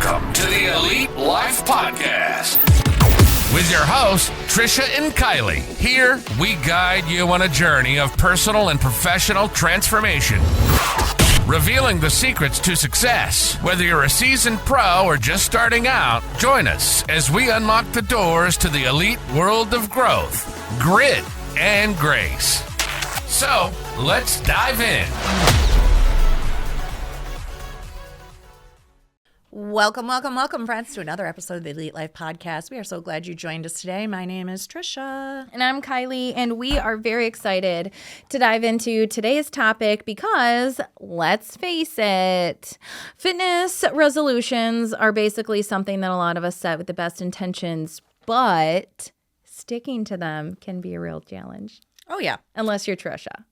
Welcome to the Elite Life Podcast with your hosts, Trisha and Kylee. Here, we guide you on a journey of personal and professional transformation, revealing the secrets to success. Whether you're a seasoned pro or just starting out, join us as we unlock the doors to the elite world of growth, grit, and grace. So, let's dive in. Welcome, friends, to another episode of the Elite Life Podcast. We are so glad you joined us today. My name is Trisha. And I'm Kylee, and we are very excited to dive into today's topic because, let's face it, fitness resolutions are basically something that a lot of us set with the best intentions, but sticking to them can be a real challenge. Oh, yeah. Unless you're Trisha.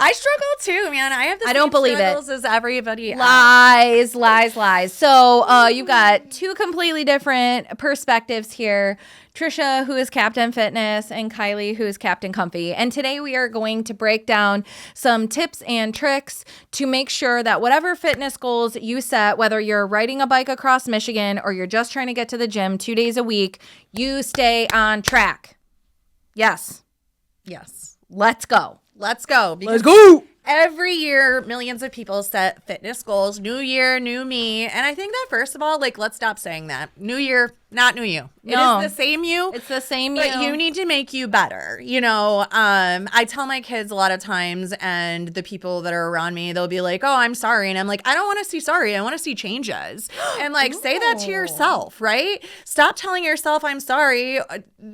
I struggle too, man. I have the same struggles as everybody else. Lies. So you've got two completely different perspectives here. Trisha, who is Captain Fitness, and Kylee, who is Captain Comfy. And today we are going to break down some tips and tricks to make sure that whatever fitness goals you set, whether you're riding a bike across Michigan or you're just trying to get to the gym 2 days a week, you stay on track. Yes. Let's go. Let's go. Every year, millions of people set fitness goals. New year, new me. And I think that, first of all, let's stop saying that. New year, not new you. No. It is the same you. It's the same you. But you need to make you better. I tell my kids a lot of times, and the people that are around me, they'll be like, oh, I'm sorry. And I'm like, I don't want to see sorry. I want to see changes. And say that to yourself, right? Stop telling yourself I'm sorry.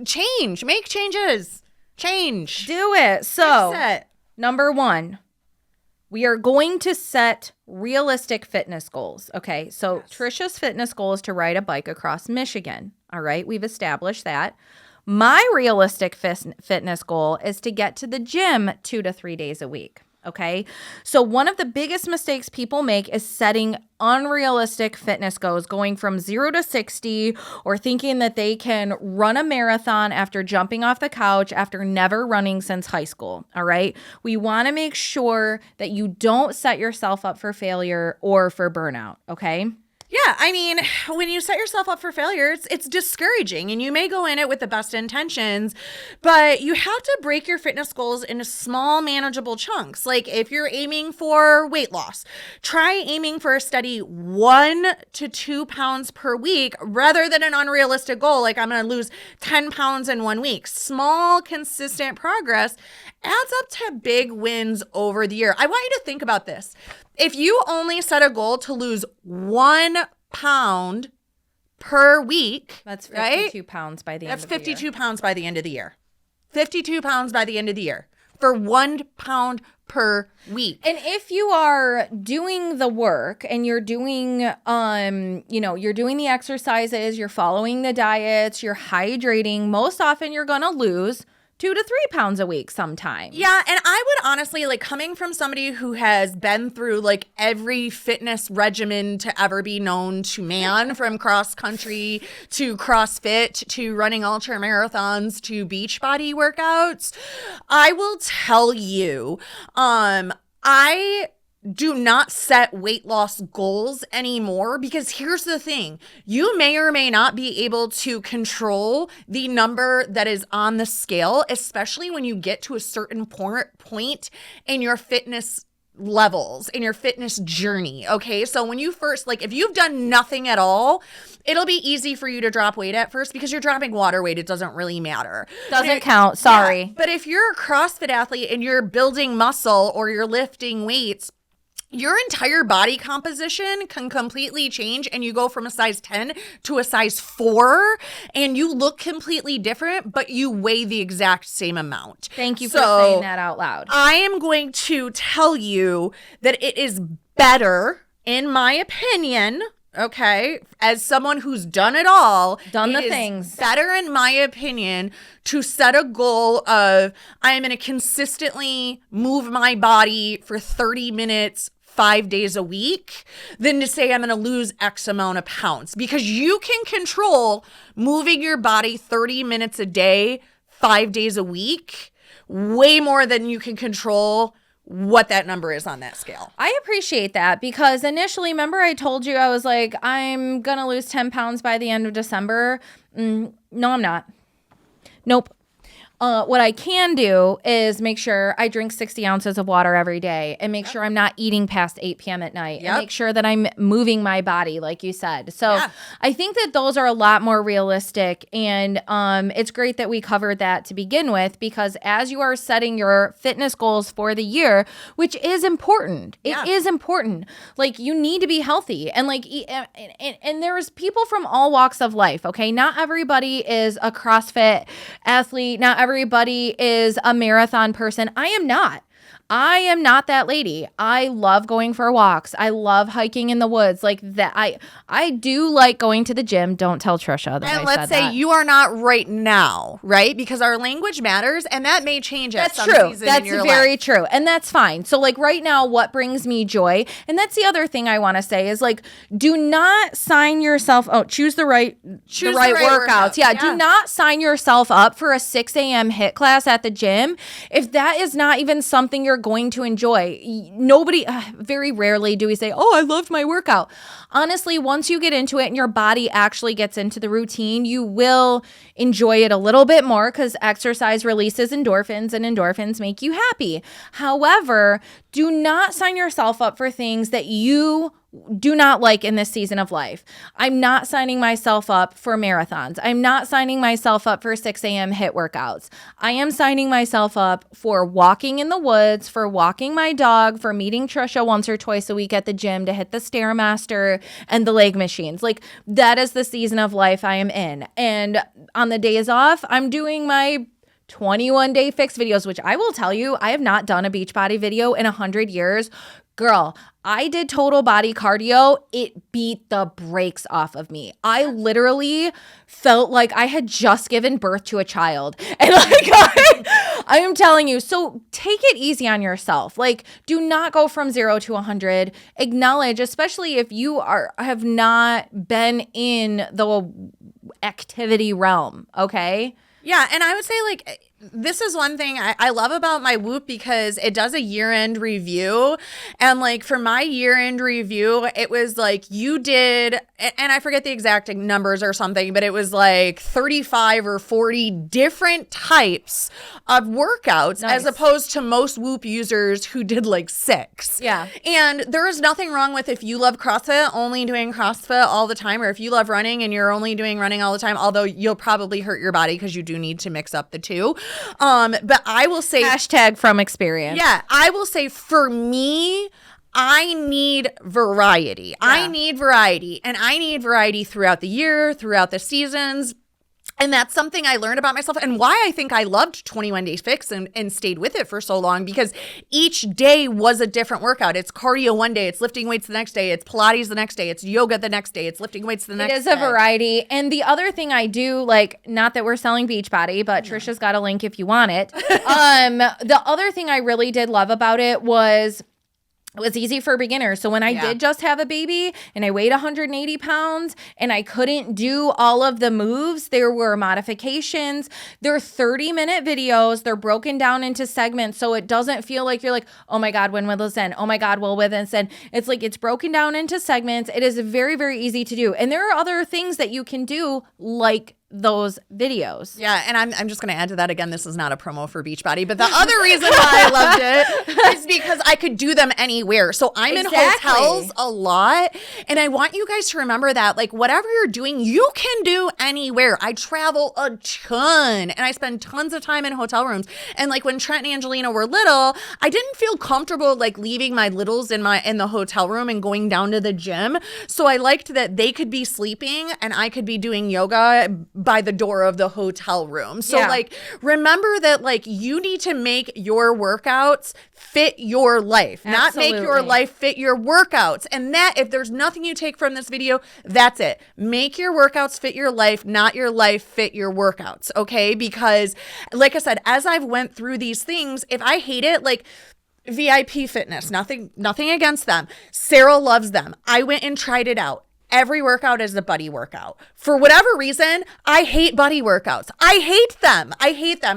Change. Make changes. Change. Do it. So, number one, we are going to set realistic fitness goals. Okay. So, yes. Trisha's fitness goal is to ride a bike across Michigan. All right. We've established that. My realistic fitness goal is to get to the gym 2 to 3 days a week. Okay. So one of the biggest mistakes people make is setting unrealistic fitness goals, going from 0 to 60, or thinking that they can run a marathon after jumping off the couch after never running since high school. All right. We want to make sure that you don't set yourself up for failure or for burnout. Okay. Yeah, when you set yourself up for failure, it's discouraging, and you may go in it with the best intentions, but you have to break your fitness goals into small, manageable chunks. Like if you're aiming for weight loss, try aiming for a steady 1 to 2 pounds per week rather than an unrealistic goal like I'm going to lose 10 pounds in 1 week. Small, consistent progress adds up to big wins over the year. I want you to think about this. If you only set a goal to lose 1 pound per week, that's 52 pounds by the end of the year. That's 52 pounds by the end of the year. 52 pounds by the end of the year for 1 pound per week. And if you are doing the work and you're doing, you're doing the exercises, you're following the diets, you're hydrating, most often you're going to lose 2 to 3 pounds a week sometime. Yeah, and I would honestly, coming from somebody who has been through every fitness regimen to ever be known to man, from cross country to CrossFit to running ultra marathons to Beachbody workouts, I will tell you, I do not set weight loss goals anymore, because here's the thing. You may or may not be able to control the number that is on the scale, especially when you get to a certain point in your fitness levels, in your fitness journey. Okay. So when you first, if you've done nothing at all, it'll be easy for you to drop weight at first because you're dropping water weight. It doesn't really matter. Doesn't count. Sorry. Yeah, but if you're a CrossFit athlete and you're building muscle or you're lifting weights, your entire body composition can completely change, and you go from a size 10 to a size 4, and you look completely different, but you weigh the exact same amount. Thank you for saying that out loud. I am going to tell you that it is better, in my opinion, okay, as someone who's done it all, done the things, better, in my opinion, to set a goal of I am going to consistently move my body for 30 minutes 5 days a week than to say I'm going to lose X amount of pounds, because you can control moving your body 30 minutes a day, 5 days a week, way more than you can control what that number is on that scale. I appreciate that because initially, remember I told you I was like, I'm going to lose 10 pounds by the end of December. No, I'm not. Nope. What I can do is make sure I drink 60 ounces of water every day and make sure I'm not eating past 8 p.m. at night and make sure that I'm moving my body, like you said. So I think that those are a lot more realistic. And it's great that we covered that to begin with, because as you are setting your fitness goals for the year, which is important, it is important. Like, you need to be healthy and like, and there's people from all walks of life. Okay. Not everybody is a CrossFit athlete. Not everybody is a marathon person. I am not. I am not that lady. I love going for walks. I love hiking in the woods like that. I do like going to the gym. Don't tell Trisha that I said that. And let's say you are not right now, right? Because our language matters, and that may change at some season in your life. That's very true. And that's fine. So like right now, what brings me joy, and that's the other thing I want to say is like, do not sign yourself, choose the right workouts. Yeah, do not sign yourself up for a 6 a.m. HIIT class at the gym if that is not even something you're going to enjoy. Nobody, very rarely do we say, oh, I loved my workout. Honestly, once you get into it and your body actually gets into the routine, you will enjoy it a little bit more because exercise releases endorphins and endorphins make you happy. However, do not sign yourself up for things that you do not like in this season of life. I'm not signing myself up for marathons. I'm not signing myself up for 6 a.m. HIIT workouts. I am signing myself up for walking in the woods, for walking my dog, for meeting Trisha once or twice a week at the gym to hit the Stairmaster and the leg machines. Like, that is the season of life I am in. And on the days off, I'm doing my 21-day fix videos, which I will tell you, I have not done a Beachbody video in 100 years. Girl, I did total body cardio. It beat the brakes off of me. I literally felt like I had just given birth to a child. And like, I am telling you, so take it easy on yourself. Like, do not go from 0 to 100. Acknowledge, especially if you have not been in the activity realm, okay? Yeah, and I would say, like, this is one thing I love about my Whoop because it does a year-end review. And, like, for my year-end review, it was, like, you did, and I forget the exact numbers or something, but it was, like, 35 or 40 different types of workouts as opposed to most Whoop users who did, like, 6. Yeah. And there is nothing wrong with if you love CrossFit, only doing CrossFit all the time, or if you love running and you're only doing running all the time, although you'll probably hurt your body because you do need to mix up the two. But I will say, hashtag from experience. Yeah, I will say for me, I need variety. Yeah. I need variety, and I need variety throughout the year, throughout the seasons. And that's something I learned about myself and why I think I loved 21 Days Fix and stayed with it for so long, because each day was a different workout. It's cardio one day, it's lifting weights the next day, it's Pilates the next day, it's yoga the next day, it's lifting weights the next day. It is a variety. And the other thing I do, like, not that we're selling Beachbody, but Trisha's got a link if you want it. The other thing I really did love about it was easy for beginners. So when I did just have a baby and I weighed 180 pounds and I couldn't do all of the moves, there were modifications. They're 30-minute videos. They're broken down into segments. So it doesn't feel like you're like, oh my God, when will this end? Oh my God, will this end? It's like, it's broken down into segments. It is very, very easy to do. And there are other things that you can do, like those videos. Yeah, and I'm just going to add to that again. This is not a promo for Beachbody, but the other reason why I loved it is because I could do them anywhere. So I'm in hotels a lot, and I want you guys to remember that, like, whatever you're doing, you can do anywhere. I travel a ton, and I spend tons of time in hotel rooms. And like when Trent and Angelina were little, I didn't feel comfortable like leaving my littles in the hotel room and going down to the gym. So I liked that they could be sleeping and I could be doing yoga by the door of the hotel room. So like, remember that, like, you need to make your workouts fit your life, not make your life fit your workouts. And that, if there's nothing you take from this video, that's it. Make your workouts fit your life, not your life fit your workouts. Okay. Because like I said, as I've went through these things, if I hate it, like, VIP Fitness, nothing against them. Sarah loves them. I went and tried it out. every workout is a buddy workout. For whatever reason, I hate buddy workouts. I hate them.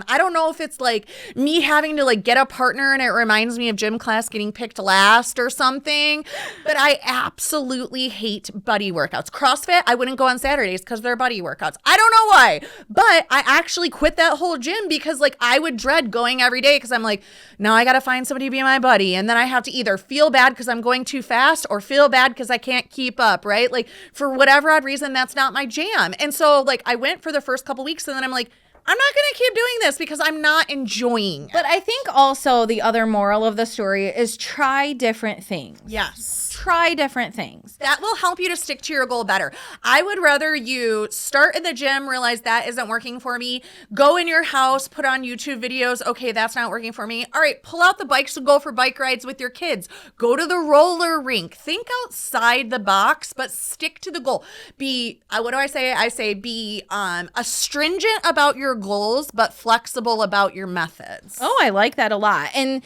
I don't know if it's like me having to like get a partner and it reminds me of gym class getting picked last or something, but I absolutely hate buddy workouts. CrossFit, I wouldn't go on Saturdays because they're buddy workouts. I don't know why, but I actually quit that whole gym because like I would dread going every day because I'm like, now I got to find somebody to be my buddy. And then I have to either feel bad because I'm going too fast or feel bad because I can't keep up, right? Like for whatever odd reason, that's not my jam. And so like I went for the first couple weeks and then I'm like, I'm not going to keep doing this because I'm not enjoying it. But I think also the other moral of the story is try different things. Yes. Try different things. That will help you to stick to your goal better. I would rather you start in the gym, realize that isn't working for me, go in your house, put on YouTube videos. Okay, that's not working for me. All right, pull out the bikes and go for bike rides with your kids. Go to the roller rink. Think outside the box, but stick to the goal. What do I say? I say be astringent about your goals, but flexible about your methods. Oh, I like that a lot. And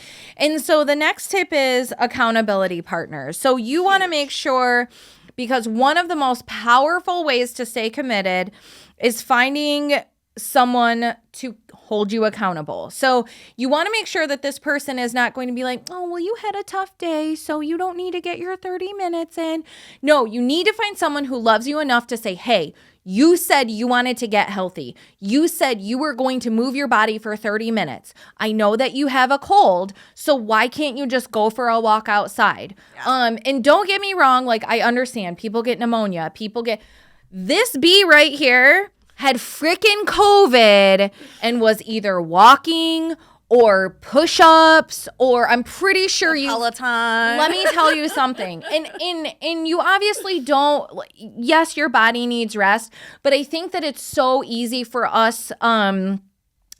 so the next tip is accountability partners. So you want to make sure, because one of the most powerful ways to stay committed is finding someone to hold you accountable. So you want to make sure that this person is not going to be like, oh, well, you had a tough day, so you don't need to get your 30 minutes in. No, you need to find someone who loves you enough to say, hey, you said you wanted to get healthy. You said you were going to move your body for 30 minutes. I know that you have a cold, so why can't you just go for a walk outside? Yeah. And don't get me wrong, like I understand people get pneumonia, this bee right here had freaking COVID and was either walking or push-ups, or I'm pretty sure Peloton. Let me tell you something. And you obviously don't, yes, your body needs rest, but I think that it's so easy for us,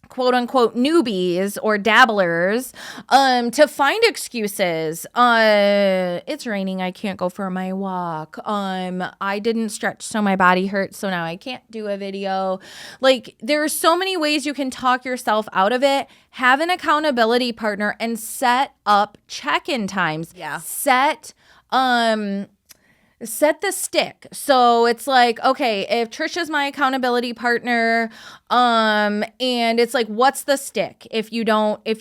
quote unquote newbies or dabblers to find excuses. It's raining, I can't go for my walk. I didn't stretch so my body hurts, so now I can't do a video. Like there's so many ways you can talk yourself out of it. Have an accountability partner and set up check-in times. Yeah. Set the stick. So it's like, okay, if Trisha's my accountability partner, and it's like, what's the stick if you don't do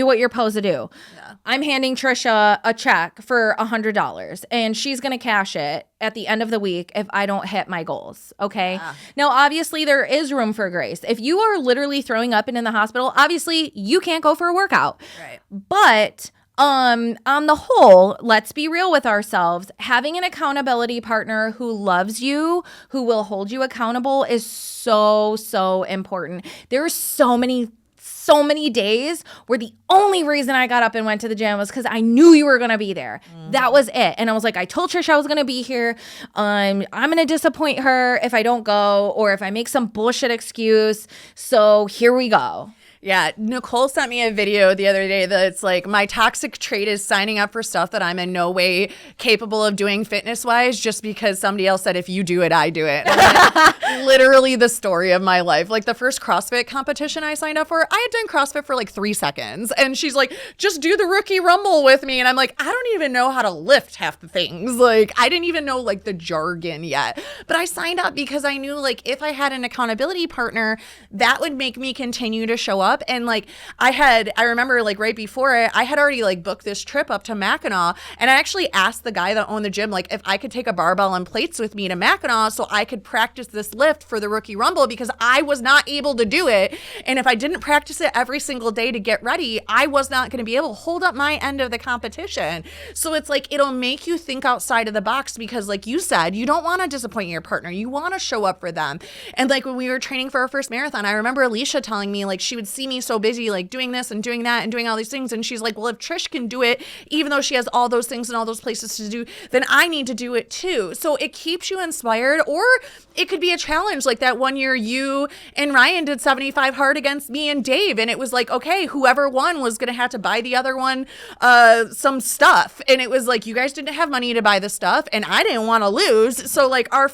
what you're supposed to do? Yeah. I'm handing Trisha a check for $100 and she's going to cash it at the end of the week if I don't hit my goals. Okay. Yeah. Now, obviously there is room for grace. If you are literally throwing up and in the hospital, obviously you can't go for a workout. Right. But on the whole, let's be real with ourselves. Having an accountability partner who loves you, who will hold you accountable is so, so important. There are so many days where the only reason I got up and went to the gym was because I knew you were going to be there. That was it. And I was like, I told Trisha I was going to be here. I'm going to disappoint her if I don't go or if I make some bullshit excuse. So here we go. Yeah, Nicole sent me a video the other day that's like, my toxic trait is signing up for stuff that I'm in no way capable of doing fitness-wise just because somebody else said, if you do it, I do it. And that's literally the story of my life. Like the first CrossFit competition I signed up for, I had done CrossFit for like 3 seconds. And she's like, just do the rookie rumble with me. And I'm like, I don't even know how to lift half the things. Like, I didn't even know like the jargon yet. But I signed up because I knew like if I had an accountability partner, that would make me continue to show up. And like I remember like right before it, I had already like booked this trip up to Mackinac, and I actually asked the guy that owned the gym like if I could take a barbell and plates with me to Mackinac so I could practice this lift for the rookie rumble because I was not able to do it. And if I didn't practice it every single day to get ready, I was not going to be able to hold up my end of the competition. So it's like it'll make you think outside of the box because like you said, you don't want to disappoint your partner. You want to show up for them. And like when we were training for our first marathon, I remember Alicia telling me like she would see me so busy like doing this and doing that and doing all these things, and she's like, well, if Trish can do it even though she has all those things and all those places to do, then I need to do it too. So it keeps you inspired. Or it could be a challenge like that one year you and Ryan did 75 hard against me and Dave, and it was like, okay, whoever won was gonna have to buy the other one some stuff, and it was like you guys didn't have money to buy the stuff and I didn't want to lose, so like our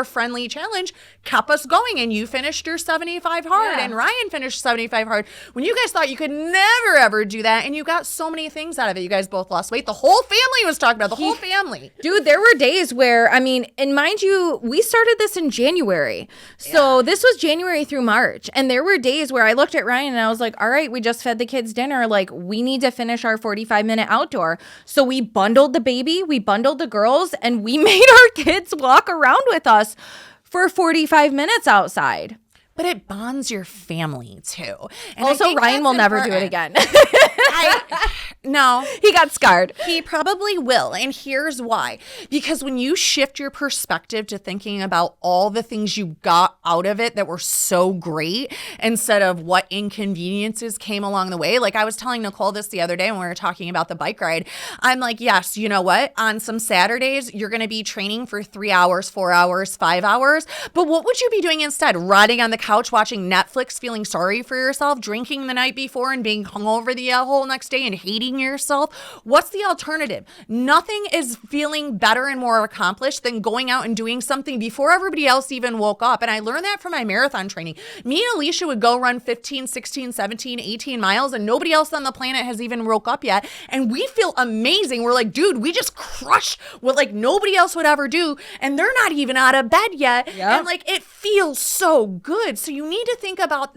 friendly challenge kept us going, and you finished your 75 hard and Ryan finished 75 hard. hard when you guys thought you could never, ever do that. And you got so many things out of it. You guys both lost weight. The whole family was talking about the whole family. Dude, there were days where, I mean, and mind you, we started this in January. So this was January through March. And there were days where I looked at Ryan and I was like, all right, we just fed the kids dinner. Like, we need to finish our 45-minute outdoor. So we bundled the baby, we bundled the girls, and we made our kids walk around with us for 45 minutes outside. But it bonds your family too. And also, Ryan will never do it again. No. He got scarred. He probably will. And here's why. Because when you shift your perspective to thinking about all the things you got out of it that were so great instead of what inconveniences came along the way. Like I was telling Nicole this the other day when we were talking about the bike ride. I'm like, yes, you know what? On some Saturdays, you're going to be training for 3 hours, 4 hours, 5 hours. But what would you be doing instead? Riding on the couch, watching Netflix, feeling sorry for yourself, drinking the night before and being hungover the whole next day and hating yourself? What's the alternative? Nothing is feeling better and more accomplished than going out and doing something before everybody else even woke up. And I learned that from my marathon training. Me and Alicia would go run 15, 16, 17, 18 miles and nobody else on the planet has even woke up yet. And we feel amazing. We're like, dude, we just crushed what like nobody else would ever do. And they're not even out of bed yet. Yep. And like, it feels so good. So you need to think about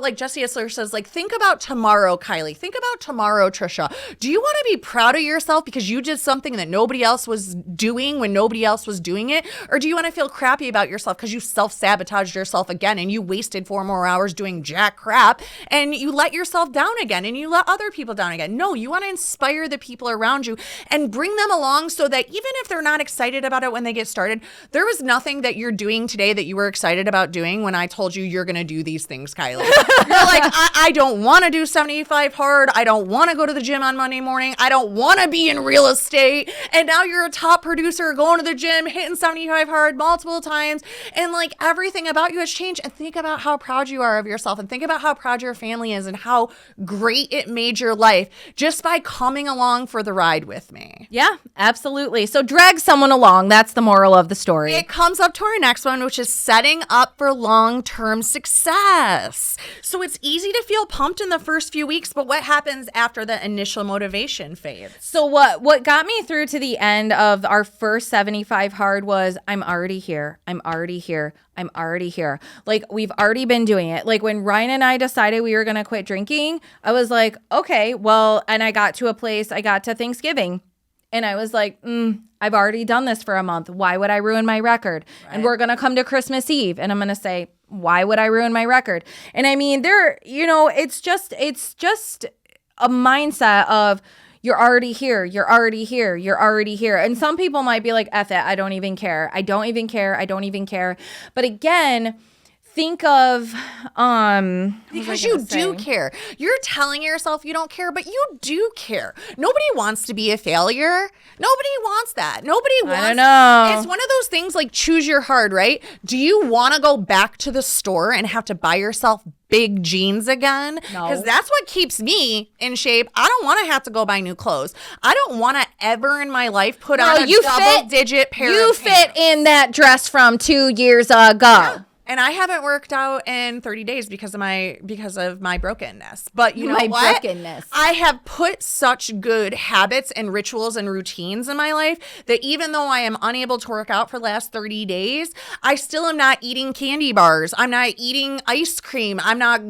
like Jesse Isler says, like, think about tomorrow, Kylee. Think about tomorrow, Trisha. Do you want to be proud of yourself because you did something that nobody else was doing when nobody else was doing it? Or do you want to feel crappy about yourself because you self-sabotaged yourself again and you wasted 4 more hours doing jack crap and you let yourself down again and you let other people down again? No, you want to inspire the people around you and bring them along so that even if they're not excited about it when they get started, there was nothing that you're doing today that you were excited about doing when I told you you're going to do these things, Kylee. You're like, I don't want to do 75 hard. I don't want to go to the gym on Monday morning. I don't want to be in real estate. And now you're a top producer going to the gym, hitting 75 hard multiple times. And like everything about you has changed. And think about how proud you are of yourself and think about how proud your family is and how great it made your life just by coming along for the ride with me. Yeah, absolutely. So drag someone along. That's the moral of the story. It comes up to our next one, which is setting up for long-term success. So it's easy to feel pumped in the first few weeks, but what happens after the initial motivation fades? So what got me through to the end of our first 75 hard was I'm already here. I'm already here. I'm already here. Like we've already been doing it. Like when Ryan and I decided we were going to quit drinking, I was like, okay, well, and I got to Thanksgiving and I was like, I've already done this for a month. Why would I ruin my record? Right. And we're going to come to Christmas Eve and I'm going to say, why would I ruin my record? And I mean, it's just a mindset of you're already here. You're already here. You're already here. And some people might be like, F it. I don't even care. I don't even care. I don't even care. But again, think of because you do care. You're telling yourself you don't care, but you do care. Nobody wants to be a failure. Nobody wants that. Nobody wants. I don't know. It's one of those things like choose your hard, right? Do you want to go back to the store and have to buy yourself big jeans again? No. Because that's what keeps me in shape. I don't want to have to go buy new clothes. I don't want to ever in my life put on a double-digit pair of pants. You fit in that dress from 2 years ago. Yeah. And I haven't worked out in 30 days because of my brokenness. But you know what? I have put such good habits and rituals and routines in my life that even though I am unable to work out for the last 30 days, I still am not eating candy bars. I'm not eating ice cream. I'm not,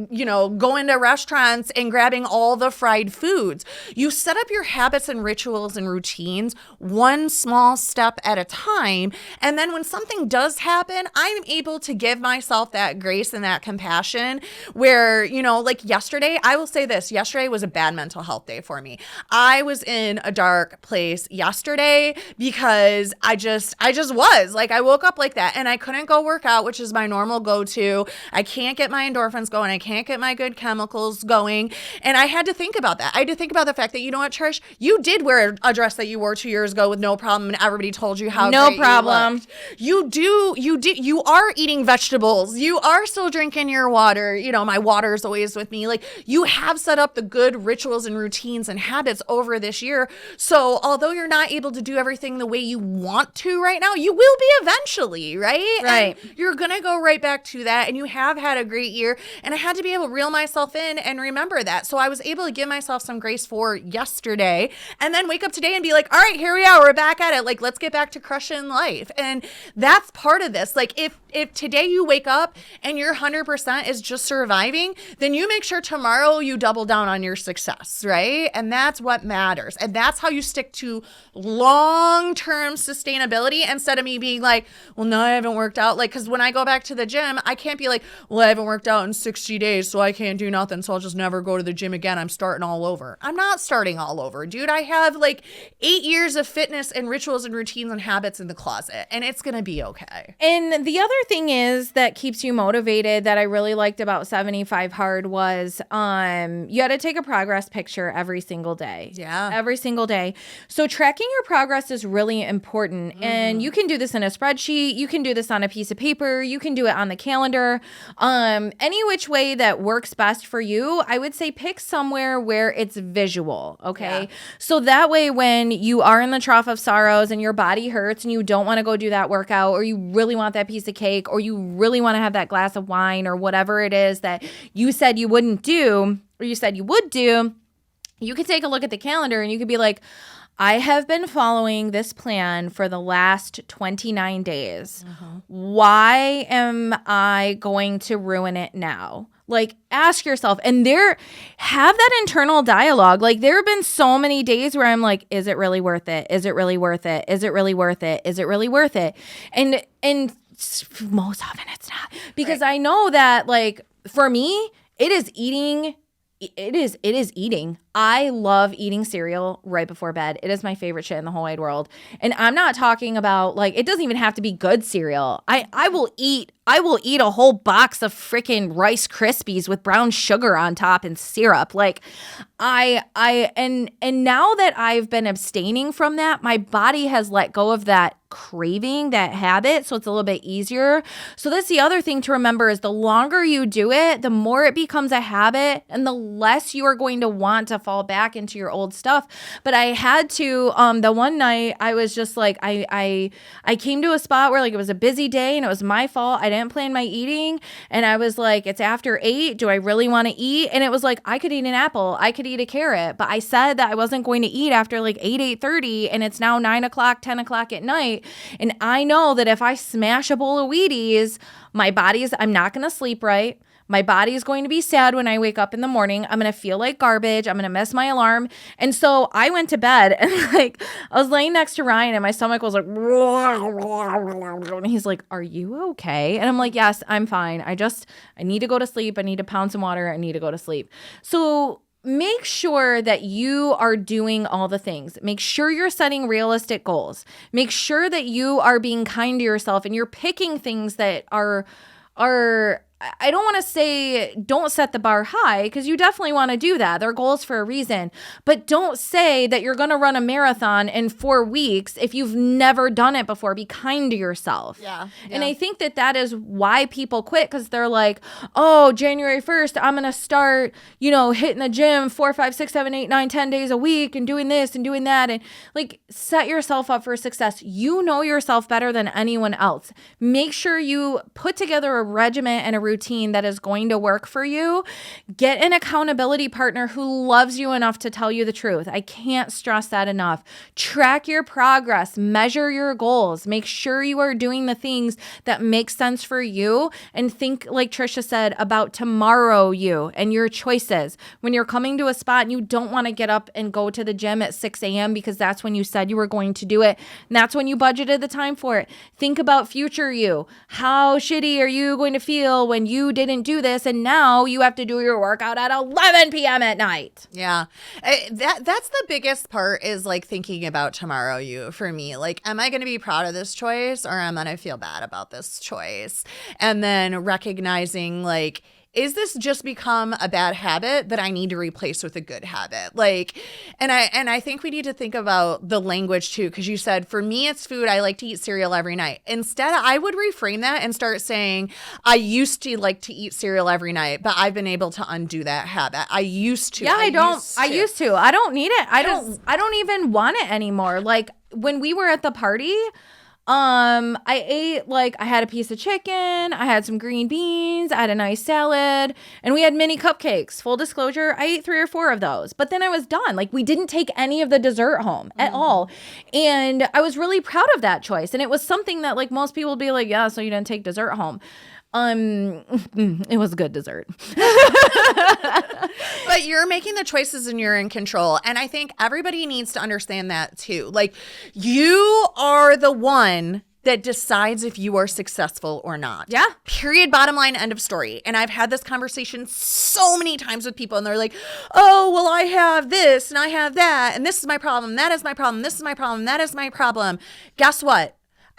going to restaurants and grabbing all the fried foods. You set up your habits and rituals and routines one small step at a time. And then when something does happen, I'm able to give myself that grace and that compassion where, like yesterday, I will say this, yesterday was a bad mental health day for me. I was in a dark place yesterday because I just was like, I woke up like that and I couldn't go work out, which is my normal go-to. I can't get my endorphins going. I can't get my good chemicals going. And I had to think about that. I had to think about the fact that, you know what, Trish, you did wear a dress that you wore 2 years ago with no problem and everybody told you how no great problem. You are eating vegetables vegetables. You are still drinking your water. You know, my water is always with me. Like, you have set up the good rituals and routines and habits over this year. So although you're not able to do everything the way you want to right now, you will be eventually, right? Right. And you're going to go right back to that. And you have had a great year. And I had to be able to reel myself in and remember that. So I was able to give myself some grace for yesterday and then wake up today and be like, all right, here we are. We're back at it. Like, let's get back to crushing life. And that's part of this. Like, if today you wake up and your 100% is just surviving, then you make sure tomorrow you double down on your success, right? And that's what matters. And that's how you stick to long-term sustainability instead of me being like, well, no, I haven't worked out. Like, because when I go back to the gym, I can't be like, well, I haven't worked out in 60 days, so I can't do nothing, so I'll just never go to the gym again. I'm starting all over. I'm not starting all over, dude. I have like 8 years of fitness and rituals and routines and habits in the closet, and it's going to be okay. And the other thing is that keeps you motivated that I really liked about 75 Hard was you had to take a progress picture every single day. Yeah. Every single day. So tracking your progress is really important. And you can do this in a spreadsheet. You can do this on a piece of paper. You can do it on the calendar. Any which way that works best for you, I would say pick somewhere where it's visual. Okay. Yeah. So that way, when you are in the trough of sorrows and your body hurts and you don't want to go do that workout, or you really want that piece of cake, or you really want to have that glass of wine, or whatever it is that you said you wouldn't do, or you said you would do, you could take a look at the calendar and you could be like, I have been following this plan for the last 29 days. Why am I going to ruin it now? Like, ask yourself, and have that internal dialogue. Like, there have been so many days where I'm like, is it really worth it? Is it really worth it? Is it really worth it? Is it really worth it? And most often it's not, because I know that, like, for me, it is eating. It is eating. I love eating cereal right before bed. It is my favorite shit in the whole wide world. And I'm not talking about, like, it doesn't even have to be good cereal. I will eat a whole box of freaking Rice Krispies with brown sugar on top and syrup. Like, and now that I've been abstaining from that, my body has let go of that craving, that habit, so it's a little bit easier. So that's the other thing to remember, is the longer you do it, the more it becomes a habit and the less you are going to want to fall back into your old stuff. But I had to, the one night I was just like, I came to a spot where, like, it was a busy day and it was my fault. I didn't plan my eating, and I was like, it's after 8. Do I really want to eat? And it was like, I could eat an apple, I could eat a carrot, but I said that I wasn't going to eat after like 8:30, and it's now 9 o'clock, 10 o'clock at night. And I know that if I smash a bowl of Wheaties, I'm not going to sleep right. My body is going to be sad when I wake up in the morning. I'm going to feel like garbage. I'm going to miss my alarm. And so I went to bed, and, like, I was laying next to Ryan and my stomach was like, and he's like, are you okay? And I'm like, yes, I'm fine. I need to go to sleep. I need to pound some water. I need to go to sleep. So make sure that you are doing all the things. Make sure you're setting realistic goals. Make sure that you are being kind to yourself and you're picking things that are I don't want to say don't set the bar high, because you definitely want to do that. They're goals for a reason. But don't say that you're going to run a marathon in 4 weeks if you've never done it before. Be kind to yourself. Yeah. And I think that is why people quit, because they're like, oh, January 1st, I'm going to start, hitting the gym 4, 5, 6, 7, 8, 9, 10 days a week and doing this and doing that. And, like, set yourself up for success. You know yourself better than anyone else. Make sure you put together a regimen and a routine that is going to work for you. Get an accountability partner who loves you enough to tell you the truth. I can't stress that enough. Track your progress, measure your goals, make sure you are doing the things that make sense for you, and think, like Trisha said, about tomorrow you and your choices. When you're coming to a spot and you don't want to get up and go to the gym at 6 a.m. because that's when you said you were going to do it, and that's when you budgeted the time for it. Think about future you. How shitty are you going to feel when you didn't do this and now you have to do your workout at 11 p.m. at night? Yeah. That's the biggest part, is like thinking about tomorrow you for me. Like, am I going to be proud of this choice, or am I going to feel bad about this choice? And then recognizing, like, is this just become a bad habit that I need to replace with a good habit? Like, and I think we need to think about the language too, because you said, for me, it's food. I like to eat cereal every night. Instead, I would reframe that and start saying, I used to like to eat cereal every night, but I've been able to undo that habit. I used to. Yeah, I used to. I don't need it. I don't even want it anymore. Like when we were at the party, I ate, like, I had a piece of chicken, I had some green beans, I had a nice salad, and we had mini cupcakes. Full disclosure, I ate 3 or 4 of those, but then I was done. Like, we didn't take any of the dessert home at all. And I was really proud of that choice. And it was something that, like, most people would be like, yeah, so you didn't take dessert home. It was good dessert. But you're making the choices and you're in control. And I think everybody needs to understand that too. Like, you are the one that decides if you are successful or not. Yeah. Period, bottom line, end of story. And I've had this conversation so many times with people, and they're like, oh, well, I have this and I have that, and this is my problem, that is my problem, this is my problem, that is my problem. Guess what?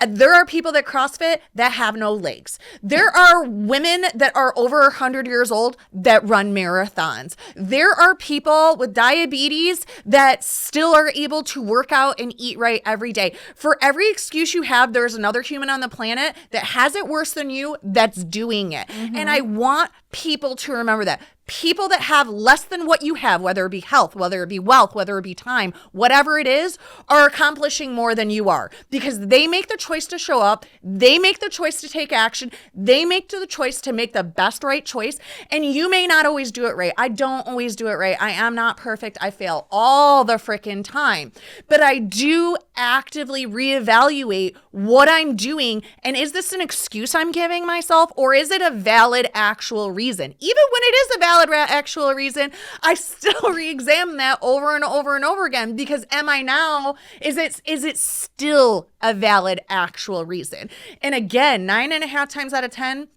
There are people that CrossFit that have no legs. There are women that are over 100 years old that run marathons. There are people with diabetes that still are able to work out and eat right every day. For every excuse you have, there's another human on the planet that has it worse than you that's doing it. And I want people to remember that. People that have less than what you have, whether it be health, whether it be wealth, whether it be time, whatever it is, are accomplishing more than you are, because they make the choice to show up. They make the choice to take action. They make the choice to make the best right choice. And you may not always do it right. I don't always do it right. I am not perfect. I fail all the freaking time. But I do actively reevaluate what I'm doing. And is this an excuse I'm giving myself, or is it a valid actual reason? Even when it is a valid actual reason, I still re-examine that over and over and over again, because is it still a valid actual reason? And again, 9.5 times out of 10,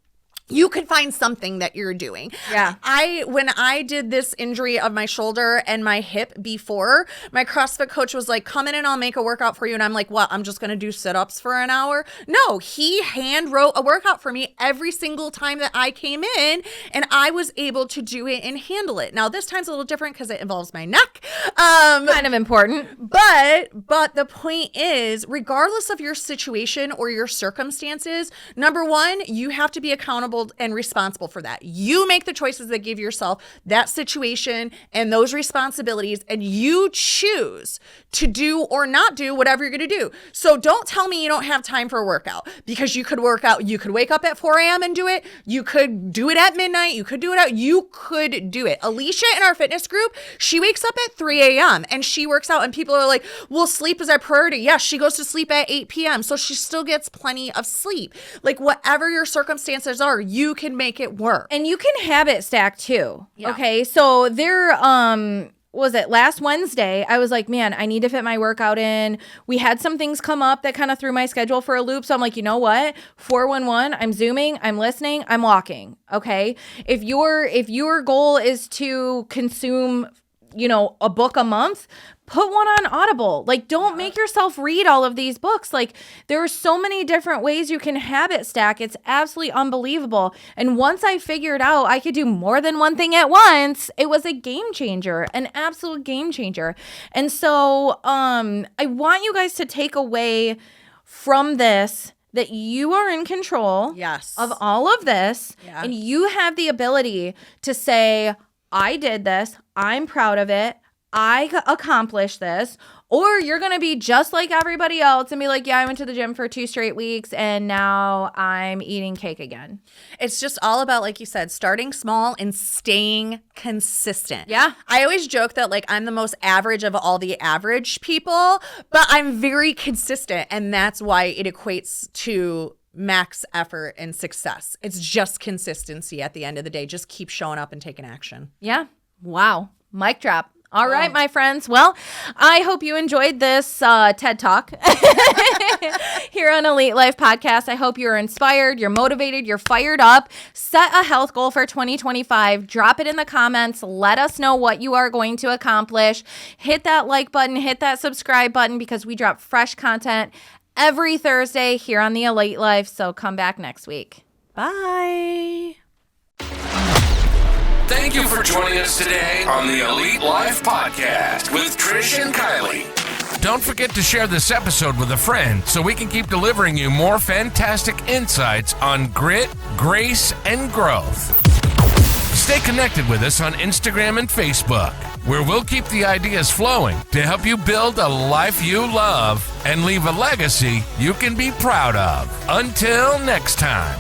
you could find something that you're doing. Yeah. When I did this injury of my shoulder and my hip before, my CrossFit coach was like, come in and I'll make a workout for you. And I'm like, what? I'm just going to do sit-ups for an hour? No, he hand wrote a workout for me every single time that I came in, and I was able to do it and handle it. Now, this time's a little different because it involves my neck. Kind of important. But the point is, regardless of your situation or your circumstances, number one, you have to be accountable and responsible for that. You make the choices that give yourself that situation and those responsibilities, and you choose to do or not do whatever you're going to do. So don't tell me you don't have time for a workout, because you could work out. You could wake up at 4 a.m. and do it. You could do it at midnight. You could do it out. You could do it. Alicia in our fitness group, she wakes up at 3 a.m. and she works out, and people are like, well, sleep is our priority. Yes, she goes to sleep at 8 p.m. So she still gets plenty of sleep. Like, whatever your circumstances are, you can make it work. And you can habit stack too. Yeah. Okay. So there, was it last Wednesday? I was like, man, I need to fit my workout in. We had some things come up that kind of threw my schedule for a loop. So I'm like, you know what? 411, I'm Zooming, I'm listening, I'm walking. Okay. If your goal is to consume, a book a month, put one on Audible. Like, don't make yourself read all of these books. Like, there are so many different ways you can habit stack. It's absolutely unbelievable. And once I figured out I could do more than one thing at once, it was a game changer, an absolute game changer. And so I want you guys to take away from this that you are in control of all of this. Yeah. And you have the ability to say, I did this. I'm proud of it. I accomplished this. Or you're going to be just like everybody else and be like, yeah, I went to the gym for 2 straight weeks and now I'm eating cake again. It's just all about, like you said, starting small and staying consistent. Yeah. I always joke that, like, I'm the most average of all the average people, but I'm very consistent. And that's why it equates to max effort and success. It's just consistency at the end of the day. Just keep showing up and taking action. Yeah. Wow. Mic drop. All right, my friends. Well, I hope you enjoyed this TED Talk here on Elite Life Podcast. I hope you're inspired, you're motivated, you're fired up. Set a health goal for 2025. Drop it in the comments. Let us know what you are going to accomplish. Hit that like button, hit that subscribe button, because we drop fresh content every Thursday here on the Elite Life. So come back next week. Bye. Thank you for joining us today on the Elite Life Podcast with Trish and Kylee. Don't forget to share this episode with a friend so we can keep delivering you more fantastic insights on grit, grace, and growth. Stay connected with us on Instagram and Facebook, where we'll keep the ideas flowing to help you build a life you love and leave a legacy you can be proud of. Until next time.